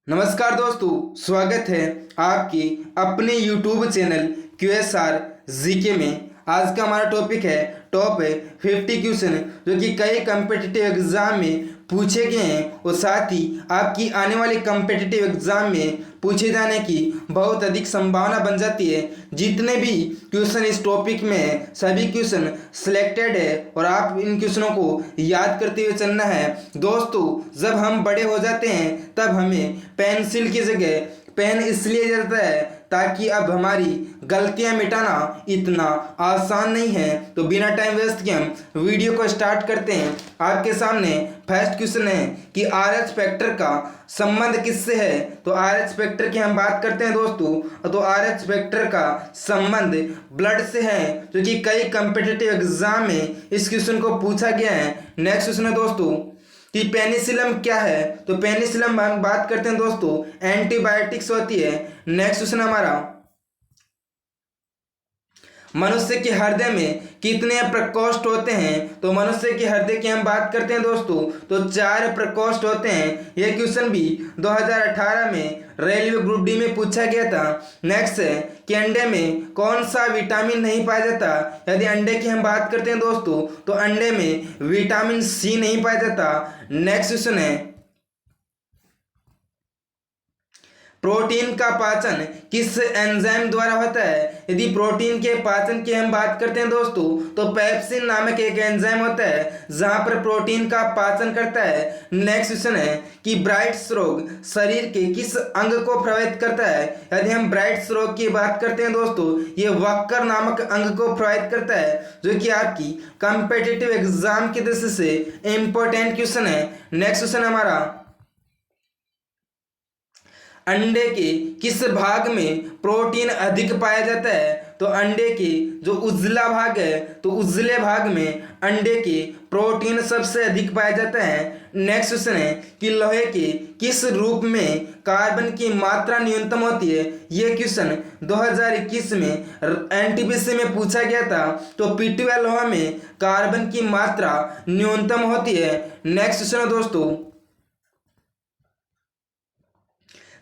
नमस्कार दोस्तों, स्वागत है आपकी अपने YouTube चैनल QSR जीके में। आज का हमारा टॉपिक है टॉप 50 क्वेश्चन जो कि कई कम्पिटिटिव एग्जाम में पूछे गए हैं और साथ ही आपकी आने वाले कम्पिटिटिव एग्जाम में पूछे जाने की बहुत अधिक संभावना बन जाती है। जितने भी क्वेश्चन इस टॉपिक में है सभी क्वेश्चन सिलेक्टेड है और आप इन क्वेश्चनों को याद करते हुए चलना है। दोस्तों, जब हम बड़े हो जाते हैं तब हमें पेंसिल की जगह पेन इसलिए जाता है ताकि अब हमारी गलतियां मिटाना इतना आसान नहीं है। तो बिना टाइम वेस्ट किए हम वीडियो को स्टार्ट करते हैं। आपके सामने फर्स्ट क्वेश्चन है कि RH फैक्टर का संबंध किससे है। तो RH फैक्टर की हम बात करते हैं दोस्तों, तो RH फैक्टर का संबंध ब्लड से है जो कि कई कम्पिटिटिव एग्जाम में इस क्वेश्चन को पूछा गया है। नेक्स्ट क्वेश्चन है दोस्तों कि पेनिसिलम क्या है। तो पेनिसिलम हम बात करते हैं दोस्तों, एंटीबायोटिक्स होती है। नेक्स्ट क्वेश्चन हमारा, मनुष्य के हृदय में कितने प्रकोष्ठ होते हैं। तो मनुष्य के हृदय की हम बात करते हैं दोस्तों, तो 4 प्रकोष्ठ होते हैं। यह क्वेश्चन भी 2018 में रेलवे ग्रुप डी में पूछा गया था। नेक्स्ट है कि अंडे में कौन सा विटामिन नहीं पाया जाता। यदि अंडे की हम बात करते हैं दोस्तों, तो अंडे में विटामिन सी नहीं पाया जाता। नेक्स्ट क्वेश्चन है, प्रोटीन का पाचन किस एंजाइम द्वारा होता है। यदि प्रोटीन के पाचन की हम बात करते हैं दोस्तों, तो पेप्सिन नामक एक एंजाइम होता है जहां पर प्रोटीन का पाचन करता है। नेक्स्ट क्वेश्चन है कि ब्राइट्स रोग शरीर के किस अंग को प्रभावित करता है। यदि हम ब्राइट्स रोग की बात करते हैं दोस्तों, ये वक्कर नामक अंग को प्रभावित करता है जो कि आपकी कंपिटिटिव एग्जाम की दृष्टि से इंपॉर्टेंट क्वेश्चन है। नेक्स्ट क्वेश्चन हमारा, अंडे के किस भाग में प्रोटीन अधिक पाया जाता है। तो अंडे के जो उजला भाग है, तो उजले भाग में अंडे के प्रोटीन सबसे अधिक पाया जाता है। नेक्स्ट क्वेश्चन है कि लोहे के किस रूप में कार्बन की मात्रा न्यूनतम होती है। यह क्वेश्चन 2021 में NTPC में पूछा गया था। तो P12 लोहा में कार्बन की मात्रा न्यूनतम होती है। नेक्स्ट क्वेश्चन है दोस्तों,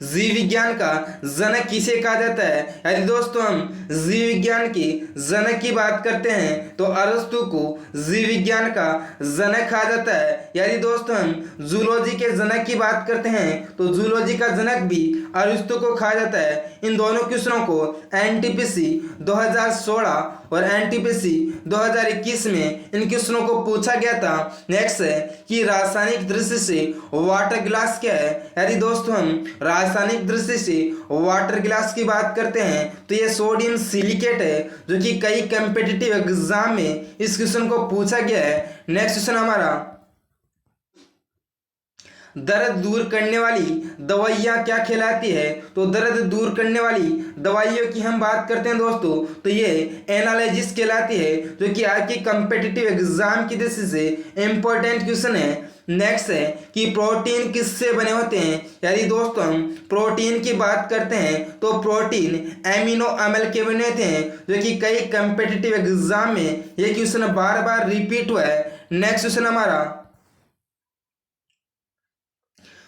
जीव विज्ञान का जनक किसे कहा जाता है। यदि दोस्तों हम जीव विज्ञान की जनक की बात करते हैं तो अरस्तु को जीव विज्ञान का जनक कहा जाता है। यदि दोस्तों हम जूलॉजी के जनक की बात करते हैं तो जूलॉजी का जनक भी अरस्तु को कहा जाता है। इन दोनों क्वेश्चनों को NTPC 2016 और NTPC 2021 में इन क्वेश्चनों को पूछा गया था। नेक्स्ट है कि रासायनिक दृष्टि से वाटर ग्लास क्या है। यदि दोस्तों हम रासायनिक दृष्टि से वाटर ग्लास की बात करते हैं तो यह सोडियम सिलिकेट है जो कि कई कम्पिटिटिव एग्जाम में इस क्वेश्चन को पूछा गया है। नेक्स्ट क्वेश्चन हमारा, दर्द दूर करने वाली दवाइयाँ क्या कहलाती है। तो दर्द दूर करने वाली दवाइयों की हम बात करते हैं दोस्तों, तो ये एनालिसिस कहलाती है जो कि आपकी कम्पिटिटिव एग्जाम की दृष्टि से इंपॉर्टेंट क्वेश्चन है। नेक्स्ट है कि प्रोटीन किससे बने होते हैं। यदि दोस्तों हम प्रोटीन की बात करते हैं तो प्रोटीन एमिनो अम्ल के बने होते हैं जो कि कई कम्पिटिटिव एग्जाम में ये क्वेश्चन बार बार रिपीट हुआ है। नेक्स्ट क्वेश्चन हमारा,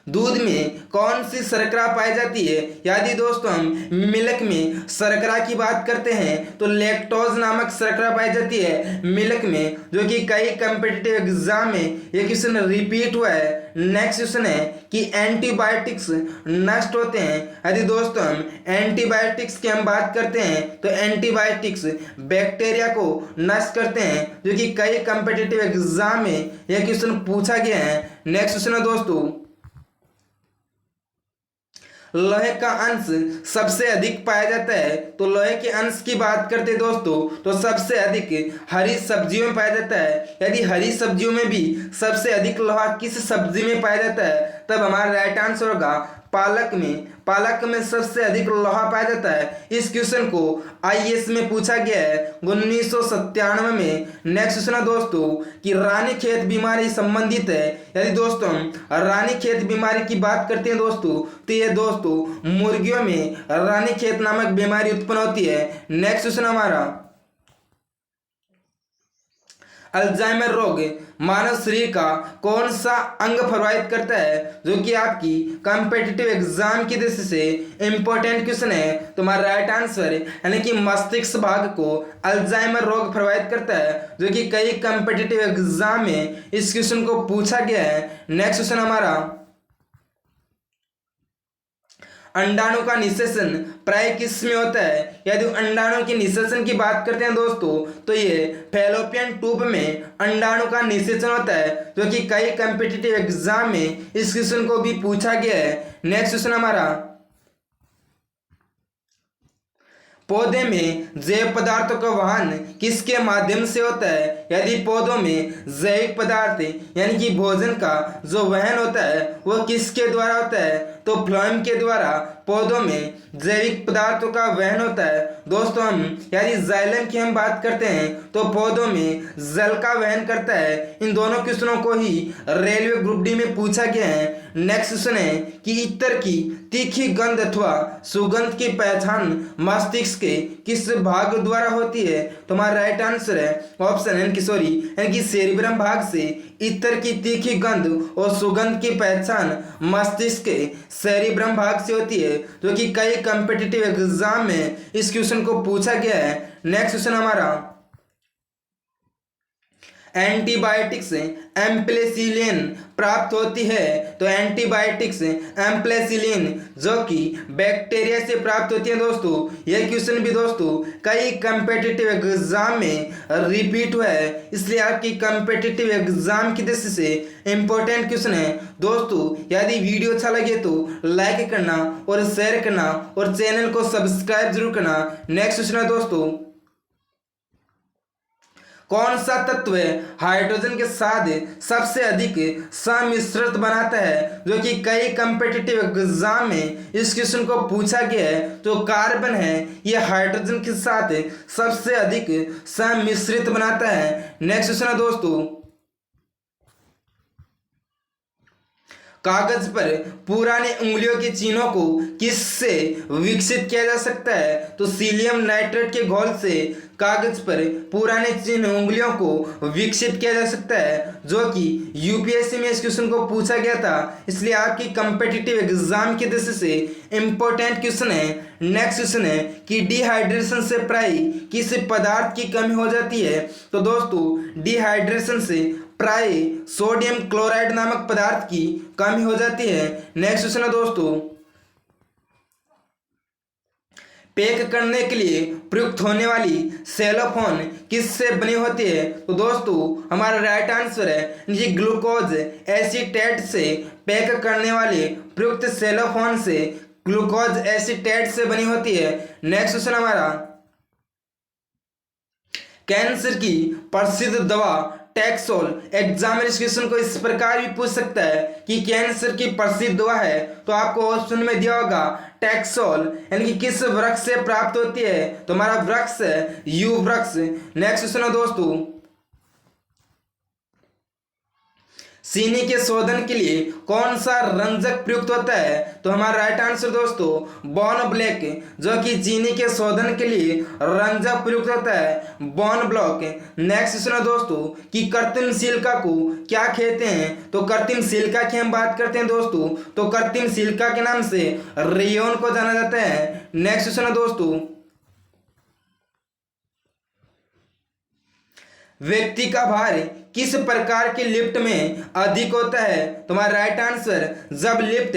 दूध में कौन सी शर्करा पाई जाती है। यदि दोस्तों हम मिल्क में शर्करा की बात करते हैं तो लैक्टोज नामक शर्करा पाई जाती है मिल्क में, जो कि कई कम्पिटिटिव एग्जाम में ये क्वेश्चन रिपीट हुआ है। नेक्स्ट क्वेश्चन है कि एंटीबायोटिक्स नष्ट होते हैं। यदि दोस्तों हम एंटीबायोटिक्स की हम बात करते हैं तो एंटीबायोटिक्स बैक्टीरिया को नष्ट करते हैं जो कि कई कम्पिटिटिव एग्जाम में यह क्वेश्चन पूछा गया है। नेक्स्ट क्वेश्चन है दोस्तों, लोहे का अंश सबसे अधिक पाया जाता है। तो लोहे के अंश की बात करते हैं दोस्तों तो सबसे अधिक हरी सब्जियों में पाया जाता है। यदि हरी सब्जियों में भी सबसे अधिक लोहा किस सब्जी में पाया जाता है, तब हमारा राइट आंसर होगा पालक में। पालक में सबसे अधिक लोहा पाया जाता है। इस क्वेश्चन को IAS में पूछा गया है 1997 में। नेक्स्ट क्वेश्चन है दोस्तों कि रानीखेत बीमारी संबंधित है। यदि दोस्तों हम रानीखेत बीमारी की बात करते हैं दोस्तों तो ये दोस्तों मुर्गियों में रानीखेत नामक बीमारी उत्पन्न होती है। नेक्स्ट क्वेश्चन हमारा, अल्जाइमर रोग मानव शरीर का कौन सा अंग प्रभावित करता है, जो कि आपकी कॉम्पिटिटिव एग्जाम की दृष्टि से इंपॉर्टेंट क्वेश्चन है। तुम्हारा राइट आंसर यानी कि मस्तिष्क भाग को अल्जाइमर रोग प्रभावित करता है, जो कि कई कॉम्पिटिटिव एग्जाम में इस क्वेश्चन को पूछा गया है। नेक्स्ट क्वेश्चन हमारा, अंडाणु का निषेचन प्राय किस में होता है? यदि अंडाणु के निषेचन की बात करते हैं दोस्तों, तो ये फैलोपियन ट्यूब में अंडाणु का निषेचन होता है, जो कि कई कॉम्पिटिटिव एग्जाम में इस क्वेश्चन को भी पूछा गया है। नेक्स्ट क्वेश्चन हमारा, पौधे में जैव पदार्थों का वहन किसके माध्यम से होता है? यदि पौधों में जैविक पदार्थ यानी कि भोजन का जो वहन होता है वो किसके द्वारा होता है? तो फ्लोएम के द्वारा पौधों में जैविक पदार्थों का वहन होता है। दोस्तों हम यदि जाइलम की हम बात करते हैं तो पौधों में जल का वहन करता है। इन दोनों क्वेश्चनों को ही रेलवे ग्रुप डी में पूछा गया है। नेक्स्ट क्वेश्चन है कि इत्र की तीखी गंध अथवा सुगंध की पहचान मस्तिष्क के किस भाग द्वारा होती है? तो हमारा राइट आंसर है ऑप्शन यानी कि सेरिब्रम भाग से इत्र की तीखी गंध और सुगंध की पहचान मस्तिष्क के सेरिब्रम भाग से होती है, जो कि कई कॉम्पिटिटिव एग्जाम में इस क्वेश्चन को पूछा गया है। नेक्स्ट क्वेश्चन हमारा, एंटीबायोटिक्स एम्पेलिसिलिन प्राप्त होती है? तो एंटीबायोटिक्स एम्पेलिसिलिन जो कि बैक्टीरिया से प्राप्त होती है। दोस्तों यह क्वेश्चन भी दोस्तों कई कॉम्पिटिटिव एग्जाम में रिपीट हुआ है, इसलिए आपकी कॉम्पिटिटिव एग्जाम की दृष्टि से इंपॉर्टेंट क्वेश्चन है। दोस्तों यदि वीडियो अच्छा लगे तो लाइक करना और शेयर करना और चैनल को सब्सक्राइब जरूर करना। नेक्स्ट क्वेश्चन है दोस्तों, कौन सा तत्व हाइड्रोजन के साथ सबसे अधिक सम्मिश्रित बनाता है? जो कि कई कॉम्पिटिटिव एग्जाम में इस क्वेश्चन को पूछा गया है। तो कार्बन है ये हाइड्रोजन के साथ सबसे अधिक सम्मिश्रित बनाता है। नेक्स्ट क्वेश्चन है दोस्तों, कागज पर पुराने उंगलियों के चिन्हों को किससे विकसित किया जा सकता है? तो सीलियम नाइट्रेट के घोल से कागज पर पुराने चिन्ह उंगलियों को विकसित किया जा सकता है, जो कि यूपीएससी में इस क्वेश्चन को पूछा गया था, इसलिए आपकी कॉम्पिटिटिव एग्जाम की दृष्टि से इंपॉर्टेंट क्वेश्चन है। नेक्स्ट क्वेश्चन है कि डिहाइड्रेशन से प्राय किस पदार्थ की कमी हो जाती है? तो दोस्तों डिहाइड्रेशन से प्राय सोडियम क्लोराइड नामक पदार्थ की कमी हो जाती है। नेक्स्ट क्वेश्चन है दोस्तों, पैक करने के लिए प्रयुक्त होने वाली सेलोफोन किससे बनी होती है? तो दोस्तों हमारा राइट आंसर है ये ग्लूकोज एसीटेट से पैक करने वाले प्रयुक्त सेलोफोन से ग्लूकोज एसीटेट से बनी होती है। नेक्स्ट क्वेश्चन हमारा, कैंसर की प्रसिद्ध दवा टैक्सोल एग्जाम इस क्वेश्चन को इस प्रकार भी पूछ सकता है कि कैंसर की प्रसिद्ध दवा है, तो आपको ऑप्शन में दिया होगा टैक्सोल यानी कि किस वृक्ष से प्राप्त होती है? तो हमारा वृक्ष है यू वृक्ष। नेक्स्ट क्वेश्चन है दोस्तों, चीनी के शोधन के लिए कौन सा रंजक प्रयुक्त होता है? तो हमारा राइट आंसर दोस्तों बॉन ब्लैक, जो कि चीनी के शोधन के लिए रंजक प्रयुक्त होता है, बॉन ब्लॉक। नेक्स्ट क्वेश्चन है दोस्तों कि कृत्रिम सिलिका को क्या कहते हैं? तो कृत्रिम सिलिका की हम बात करते हैं दोस्तों, तो कृत्रिम सिलिका के नाम से रेयन को जाना जाता है। नेक्स्ट क्वेश्चन है दोस्तों, व्यक्ति का भार किस प्रकार के लिफ्ट में अधिक होता है? तुम्हारा राइट आंसर, जब लिफ्ट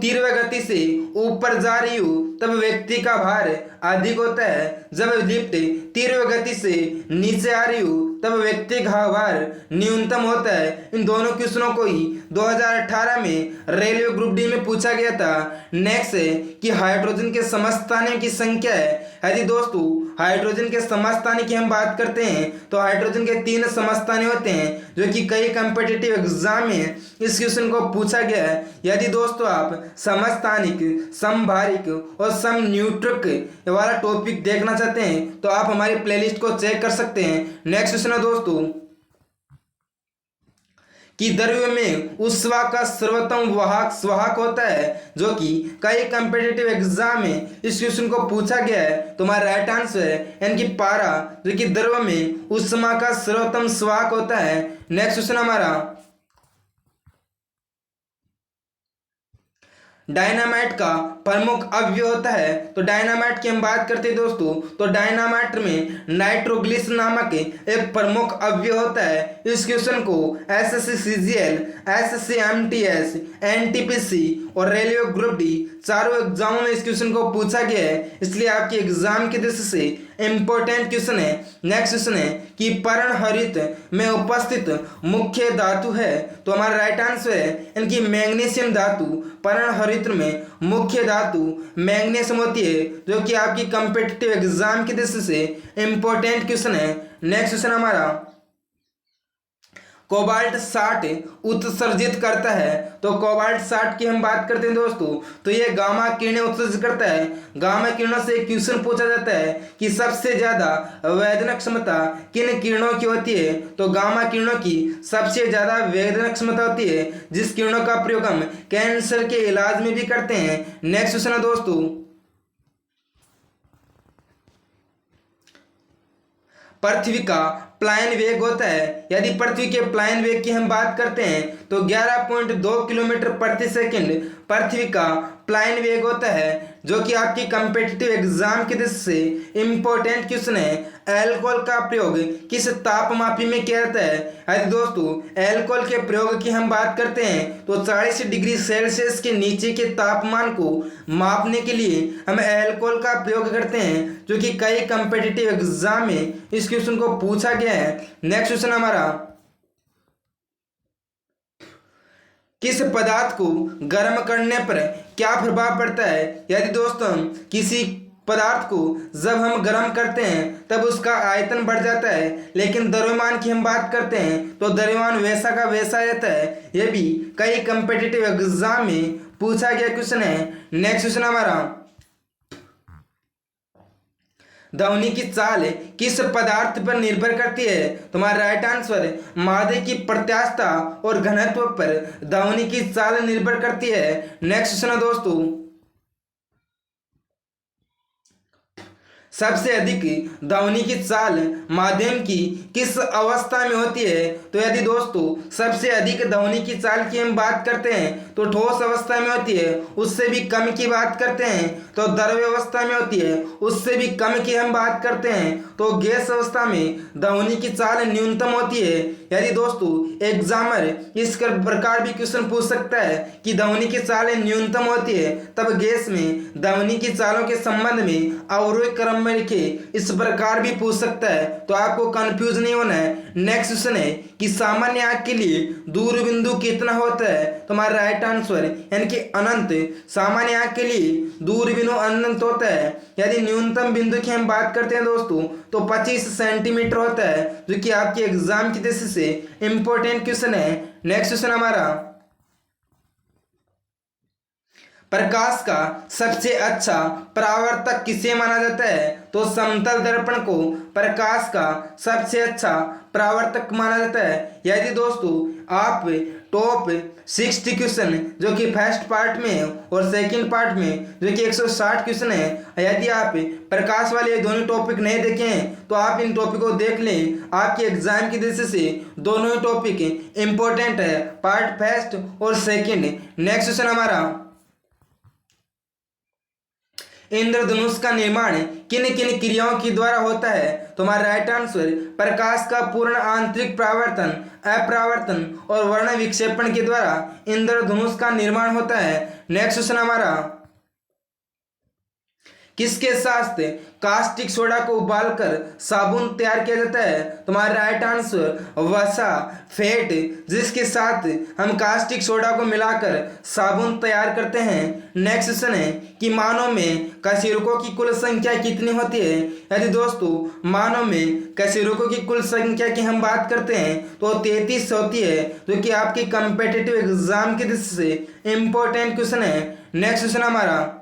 तीव्र गति से ऊपर जा रही हो तब व्यक्ति का भार अधिक होता है, जब लिफ्ट तीव्र गति से नीचे आ रही हो तब व्यक्ति का भार न्यूनतम होता है। इन दोनों क्वेश्चनों को ही 2018 में रेलवे ग्रुप डी में पूछा गया था। नेक्स्ट है कि हाइड्रोजन के समस्थानिकों की संख्या है। यदि दोस्तों हाइड्रोजन के समस्थानिक की हम बात करते हैं तो हाइड्रोजन के 3 समस्थानिक होते हैं, जो कि कई कॉम्पिटिटिव एग्जाम में इस क्वेश्चन को पूछा गया है। यदि दोस्तों आप समस्थानिक, समभारिक और समन्यूट्रिक वाला टॉपिक देखना चाहते हैं तो आप हमारी प्लेलिस्ट को चेक कर सकते हैं। नेक्स्ट क्वेश्चन है दोस्तों, कि द्रव्य में ऊष्मा का सर्वोत्तम वाहक होता है, जो कि कई कम्पिटिटिव एग्जाम में इस क्वेश्चन को पूछा गया है। तो हमारा राइट आंसर है यानी कि पारा, जो कि द्रव्य में ऊष्मा का सर्वोत्तम वाहक होता है। नेक्स्ट क्वेश्चन हमारा, डायनामाइट का प्रमुख अवयव होता है। तो डायनामाइट की हम बात करते हैं दोस्तों, तो डायनामाइट में नाइट्रोग्लिसरॉल नामक एक प्रमुख अवयव होता है। इस क्वेश्चन को SSC CGL, SSC MTS, NTPC और रेलवे ग्रुप डी चारों एग्जामों में इस क्वेश्चन को पूछा गया है, इसलिए आपके एग्जाम की दृष्टि से इंपॉर्टेंट क्वेश्चन है। नेक्स्ट क्वेश्चन है कि पर्णहरित में उपस्थित मुख्य धातु है। तो हमारा राइट आंसर है इनकी मैग्नीशियम धातु। पर्णहरित में मुख्य धातु मैग्नीशियम होती है, जो कि आपकी कॉम्पिटिटिव एग्जाम की दृष्टि से इंपॉर्टेंट क्वेश्चन है। नेक्स्ट क्वेश्चन हमारा, कोबाल्ट 60 उत्सर्जित करता है। तो कोबाल्ट 60 की हम बात करते हैं दोस्तों, तो ये गामा किरणें उत्सर्जित करता है। गामा किरणों से एक क्वेश्चन पूछा जाता है कि सबसे ज्यादा वेदन क्षमता किन किरणों की होती है। तो गामा किरणों की सबसे ज्यादा वेदन क्षमता होती है, जिस किरणों का प्रयोग हम कैंसर के इलाज में भी करते हैं। नेक्स्ट क्वेश्चन है दोस्तों, पृथ्वी का प्लायन वेग होता है। यदि पृथ्वी के प्लायन वेग की हम बात करते हैं तो 11.2 किलोमीटर प्रति सेकंड पृथ्वी का प्लायन वेग होता है, जो कि आपकी कम्पिटिटिव एग्जाम की दृष्टि से इंपॉर्टेंट क्वेश्चन है। एल्कोहल का प्रयोग किस तापमापी में किया जाता है। यदि दोस्तों एल्कोहल के प्रयोग की हम बात करते हैं तो 40 डिग्री सेल्सियस के नीचे के तापमान को मापने के लिए हम एल्कोहल का प्रयोग करते हैं, जो कि कई कम्पिटिटिव एग्जाम में इस क्वेश्चन को पूछा गया है। नेक्स्ट क्वेश्चन हमारा, किस पदार्थ को गर्म करने पर क्या प्रभाव पड़ता है। यदि दोस्तों किसी पदार्थ को जब हम गर्म करते हैं तब उसका आयतन बढ़ जाता है, लेकिन द्रव्यमान की हम बात करते हैं तो द्रव्यमान वैसा का वैसा रहता है। यह भी कई कम्पिटिटिव एग्जाम में पूछा गया क्वेश्चन है। नेक्स्ट क्वेश्चन हमारा, ध्वनि की चाल किस पदार्थ पर निर्भर करती है। तुम्हारा राइट आंसर मादे की प्रत्यास्थता और घनत्व पर ध्वनि की चाल निर्भर करती है। नेक्स्ट क्वेश्चन है दोस्तों, सबसे अधिक ध्वनि की चाल माध्यम की किस अवस्था में होती है। तो यदि दोस्तों सबसे अधिक ध्वनि की चाल की हम बात करते हैं तो ठोस अवस्था में होती है। उससे भी कम की बात करते हैं तो द्रव्य अवस्था में होती है। उससे भी कम की हम बात करते हैं तो गैस अवस्था में ध्वनि की चाल न्यूनतम होती है। यदि दोस्तों एग्जामर इस प्रकार भी क्वेश्चन पूछ सकता है कि ध्वनि की चाल न्यूनतम होती है, तब गैस में ध्वनि की चालों के संबंध में अवरोही क्रम में लिखे इस प्रकार भी पूछ सकता है, तो आपको कंफ्यूज नहीं होना है। नेक्स्ट क्वेश्चन है कि सामान्य आंख के लिए दूर बिंदु कितना होता है। तो हमारा राइट आंसर यानी कि अनंत। सामान्य आंख के लिए दूर बिंदु अनंत होता है। यदि न्यूनतम बिंदु की हम बात करते हैं दोस्तों तो 25 सेंटीमीटर होता है, जो कि आपके एग्जाम की दृष्टि से इंपॉर्टेंट क्वेश्चन है। नेक्स्ट क्वेश्चन हमारा, प्रकाश का सबसे अच्छा परावर्तक किसे माना जाता है। तो समतल दर्पण को प्रकाश का सबसे अच्छा परावर्तक माना जाता है। यदि दोस्तों आप टॉप 60 क्वेश्चन जो कि फर्स्ट पार्ट में और सेकंड पार्ट में जो कि 160 क्वेश्चन है, यदि आप प्रकाश वाले दोनों टॉपिक नहीं देखे हैं तो आप इन टॉपिक को देख लें। आपके एग्जाम की दृष्टि से दोनों ही टॉपिक इंपॉर्टेंट है, पार्ट फर्स्ट और सेकंड। नेक्स्ट क्वेश्चन हमारा, इंद्रधनुष का निर्माण किन किन क्रियाओं के द्वारा होता है। तो हमारा राइट आंसर प्रकाश का पूर्ण आंतरिक परावर्तन, अपरावर्तन और वर्ण विक्षेपण के द्वारा इंद्रधनुष का निर्माण होता है। नेक्स्ट क्वेश्चन हमारा, किसके साथ कास्टिक सोडा को उबालकर साबुन तैयार किया जाता है। तुम्हारा राइट आंसर वसा, फैट, जिसके साथ हम कास्टिक सोडा को मिलाकर साबुन तैयार करते हैं। नेक्स्ट क्वेश्चन है कि मानव में कशेरुकों की कुल संख्या कितनी होती है। यदि दोस्तों मानव में कशेरुकों की कुल संख्या की हम बात करते हैं तो 33 होती है, जो कि आपकी कंपेटिटिव एग्जाम की दृष्टि से इंपॉर्टेंट क्वेश्चन है। नेक्स्ट क्वेश्चन हमारा,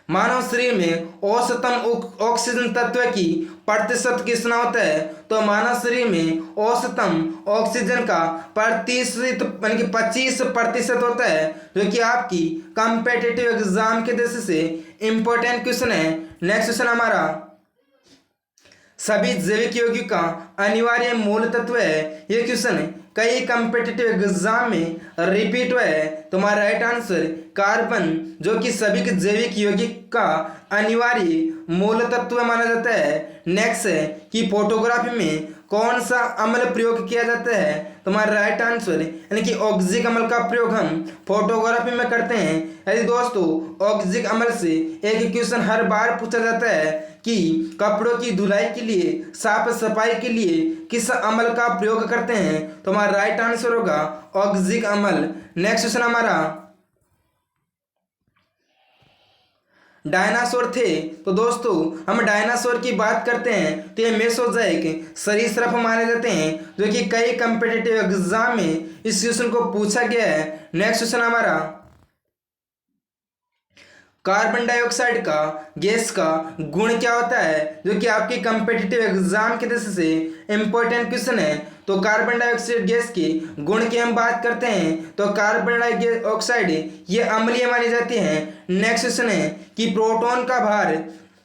मानव शरीर में औसतम ऑक्सीजन तत्व की प्रतिशत कितना होता है, तो मानव शरीर में औसतन ऑक्सीजन का प्रतिशत यानी कि 25% होता है, जो कि आपकी कंपेटिटिव एग्जाम के दृष्टि से इंपॉर्टेंट क्वेश्चन है। नेक्स्ट क्वेश्चन हमारा, सभी जैविक यौगिक का अनिवार्य मूल तत्व है। ये क्वेश्चन कई कंपिटिटिव एग्जाम में रिपीट हुआ है। तुम्हारा राइट आंसर कार्बन, जो कि सभी के जैविक यौगिक का अनिवार्य मूल तत्व माना जाता है। नेक्स्ट है कि फोटोग्राफी में कौन सा अम्ल प्रयोग किया जाता है। तुम्हारा राइट आंसर यानी कि ऑक्जिक अम्ल का प्रयोग हम फोटोग्राफी में करते हैं। यदि दोस्तों ऑक्जिक अम्ल से एक क्वेश्चन हर बार पूछा जाता है कि कपड़ों की धुलाई के लिए, साफ सफाई के लिए किस अम्ल का प्रयोग करते हैं, तो हमारा राइट आंसर होगा ऑक्जिक अम्ल। नेक्स्ट क्वेश्चन हमारा, डायनासोर थे। तो दोस्तों हम डायनासोर की बात करते हैं तो ये मेसोजोइक सरीसृप माने जाते हैं, जो कि कई कंपिटिटिव एग्जाम में इस क्वेश्चन को पूछा गया है। नेक्स्ट क्वेश्चन हमारा, कार्बन डाइऑक्साइड का गैस का गुण क्या होता है, जो कि आपकी कंपिटिटिव एग्जाम की दृष्टि से इंपॉर्टेंट क्वेश्चन है। तो कार्बन डाइऑक्साइड गैस के गुण की हम बात करते हैं तो कार्बन डाइऑक्साइड ये अम्लीय मानी जाती है। नेक्स्ट क्वेश्चन है कि प्रोटॉन का भार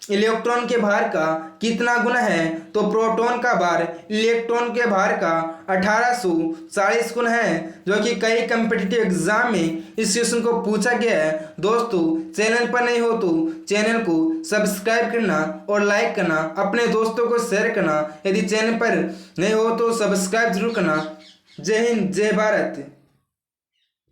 इलेक्ट्रॉन के भार का कितना गुना है, तो प्रोटॉन का भार इलेक्ट्रॉन के भार का 1840 गुना है, जो कि कई कंपिटिटिव एग्जाम में इस क्वेश्चन को पूछा गया है। दोस्तों चैनल पर नहीं हो तो चैनल को सब्सक्राइब करना और लाइक करना, अपने दोस्तों को शेयर करना। यदि चैनल पर नहीं हो तो सब्सक्राइब जरूर करना। जय हिंद, जय भारत।